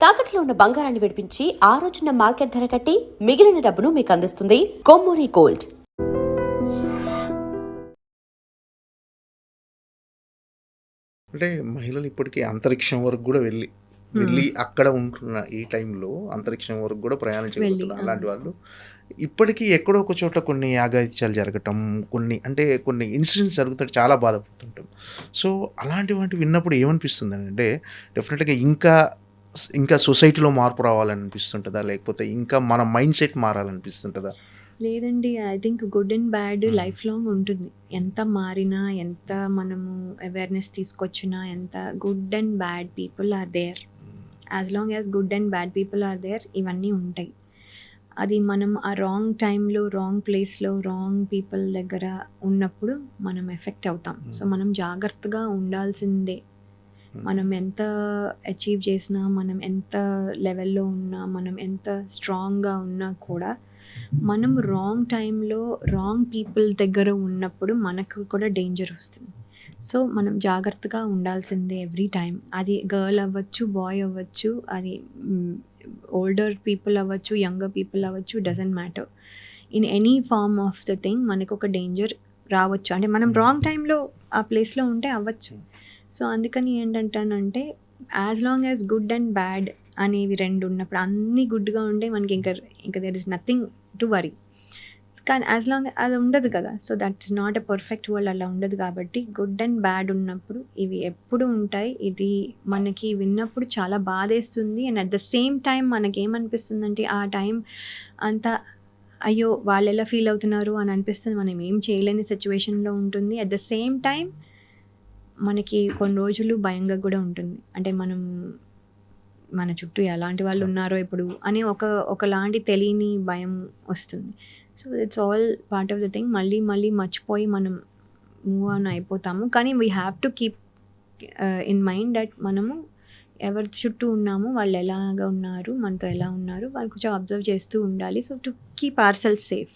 తాకట్లో ఉన్న బంగారాన్ని విడిపించి ఆ రోజున మార్కెట్ ధర కట్టి మిగిలిన డబ్బును మీకు అందిస్తుంది కొమ్మూరి గోల్డ్. అంటే మహిళలు ఇప్పటికీ అంతరిక్షం వరకు కూడా వెళ్ళి అక్కడ ఉంటున్న ఈ టైంలో అంతరిక్షం వరకు కూడా ప్రయాణించగలుగుతున్నారు. అలాంటి వాళ్ళు ఇప్పటికీ ఎక్కడో ఒక చోట కొన్ని యాగాయిత్యాలు జరగటం, కొన్ని ఇన్సిడెంట్స్ జరుగుతుంటే చాలా బాధపడుతుంటాం. సో అలాంటి వాటి విన్నప్పుడు ఏమనిపిస్తుంది అంటే డెఫినెట్గా ఇంకా సొసైటీలో మార్పు రావాలనిపిస్తుంటుందా, లేకపోతే ఇంకా మన మైండ్ సెట్ మారాలనిపిస్తుంటుందా? లేదండి. I think good and bad life long ఉంటుంది. ఎంత మారినా, ఎంత మనము అవేర్‌నెస్ తీసుకొచ్చినా, ఎంత good and bad people are there. As long as good and bad people are there ఇవన్నీ ఉంటాయి. అది మనం ఆ రాంగ్ టైంలో, రాంగ్ ప్లేస్‌లో, రాంగ్ పీపుల్ దగ్గర ఉన్నప్పుడు మనం ఎఫెక్ట్ అవుతాం. సో మనం జాగ్రత్తగా ఉండాల్సిందే. మనం ఎంత అచీవ్ చేసినా, మనం ఎంత లెవెల్‌లో ఉన్నా, మనం ఎంత స్ట్రాంగ్‌గా ఉన్నా కూడా మనం రాంగ్ టైంలో రాంగ్ పీపుల్ దగ్గర ఉన్నప్పుడు మనకు కూడా డేంజర్ వస్తుంది. సో మనం జాగ్రత్తగా ఉండాల్సిందే ఎవ్రీ టైం. అది గర్ల్ అవ్వచ్చు, బాయ్ అవ్వచ్చు, అది ఓల్డర్ పీపుల్ అవ్వచ్చు, యంగర్ పీపుల్ అవ్వచ్చు, doesn't matter. In any form of the thing మనకు ఒక డేంజర్ రావచ్చు. అంటే మనం రాంగ్ టైంలో ఆ ప్లేస్లో ఉంటే అవ్వచ్చు. సో అందుకని ఏంటంటానంటే as long as good and bad అనేవి రెండు ఉన్నప్పుడు, అన్నీ గుడ్గా ఉంటే మనకి ఇంకా there is nothing to worry. కానీ యాజ్ లాంగ్ అది ఉండదు కదా. So that's not a perfect world. అలా ఉండదు కాబట్టి గుడ్ అండ్ బ్యాడ్ ఉన్నప్పుడు ఇవి ఎప్పుడు ఉంటాయి. ఇది మనకి విన్నప్పుడు చాలా బాధేస్తుంది. And at the same time మనకేమనిపిస్తుందంటే ఆ టైం అంతా అయ్యో వాళ్ళు ఎలా ఫీల్ అవుతున్నారు అని అనిపిస్తుంది. మనం ఏం చేయలేని సిచ్యువేషన్లో ఉంటుంది. అట్ ద సేమ్ టైం మనకి కొన్ని రోజులు భయంగా కూడా ఉంటుంది. అంటే మన చుట్టూ ఎలాంటి వాళ్ళు ఉన్నారో ఇప్పుడు అని ఒకలాంటి తెలియని భయం వస్తుంది. So it's all part of the thing. మళ్ళీ మర్చిపోయి మనం మూవ్ ఆన్ అయిపోతాము. కానీ we have to keep in mind that మనము ఎవరి చుట్టూ ఉన్నాము, వాళ్ళు ఎలాగా ఉన్నారు, మనతో ఎలా ఉన్నారు, వాళ్ళు కొంచెం అబ్జర్వ్ చేస్తూ ఉండాలి. So to keep our self safe.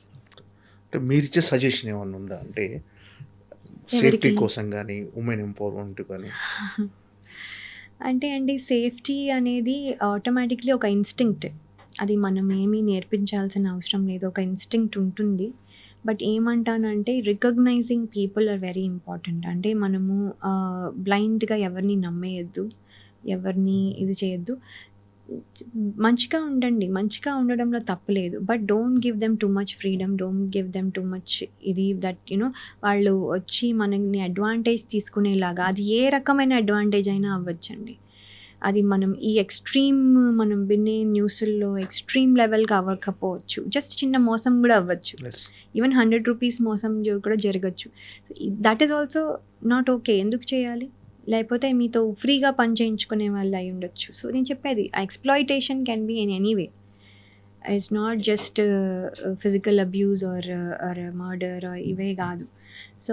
అంటే మీరు ఇచ్చే సజెషన్ ఏమన్నా ఉందా? అంటే సేఫ్టీ కోసం కానీ, ఉమెన్ ఎంపవర్మెంట్ కానీ. అంటే అండి, సేఫ్టీ అనేది ఆటోమేటిక్లీ ఒక ఇన్స్టింక్ట్. అది మనం ఏమీ నేర్పించాల్సిన అవసరం లేదు. ఒక ఇన్స్టింక్ట్ ఉంటుంది. బట్ ఏమంటానంటే recognizing people are very important. అంటే మనము బ్లైండ్గా ఎవరిని నమ్మేయద్దు, ఎవరిని ఇది చేయొద్దు. మంచిగా ఉండండి, మంచిగా ఉండడంలో తప్పులేదు. But don't give them too much freedom, don't give them too much ఇది దట్ వాళ్ళు వచ్చి మనల్ని అడ్వాంటేజ్ తీసుకునేలాగా, అది ఏ రకమైన అడ్వాంటేజ్ అయినా అవ్వచ్చండి. అది మనం ఈ ఎక్స్ట్రీమ్ మనం వినే న్యూస్ల్లో ఎక్స్ట్రీమ్ లెవెల్కి అవ్వకపోవచ్చు. జస్ట్ చిన్న మోసం కూడా అవ్వచ్చు. ఈవెన్ 100 రూపీస్ మోసం కూడా జరగచ్చు. So that is also not okay. ఎందుకు చేయాలి? లేకపోతే మీతో ఫ్రీగా పని చేయించుకునే వాళ్ళు అయి ఉండొచ్చు. సో నేను చెప్పేది exploitation can be in any way. It's not just physical abuse or murder ఇవే కాదు. సో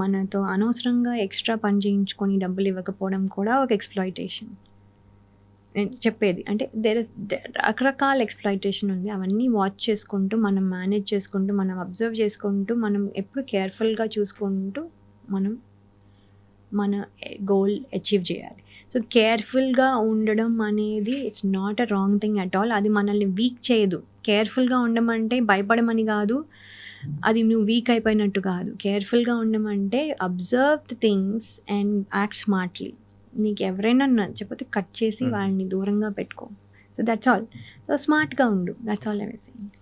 మనతో అనవసరంగా ఎక్స్ట్రా పని చేయించుకొని డబ్బులు ఇవ్వకపోవడం కూడా ఒక ఎక్స్‌ప్లాయిటేషన్. నేను చెప్పేది అంటే రకరకాల ఎక్స్‌ప్లాయిటేషన్ ఉంది. అవన్నీ వాచ్ చేసుకుంటూ, మనం మేనేజ్ చేసుకుంటూ, మనం అబ్జర్వ్ చేసుకుంటూ, మనం ఎప్పుడు కేర్ఫుల్గా చూసుకుంటూ మనం మన గోల్ అచీవ్ చేయాలి. సో కేర్ఫుల్గా ఉండడం అనేది it's not a wrong thing at all. అది మనల్ని వీక్ చేయదు. కేర్ఫుల్గా ఉండమంటే భయపడమని కాదు, అది నువ్వు వీక్ అయిపోయినట్టు కాదు. కేర్ఫుల్గా ఉండమంటే observe the things and act smartly. నీకు ఎవరైనా నచ్చకపోతే కట్ చేసి వాళ్ళని దూరంగా పెట్టుకో. So that's all. సో స్మార్ట్గా ఉండు. That's all I was saying.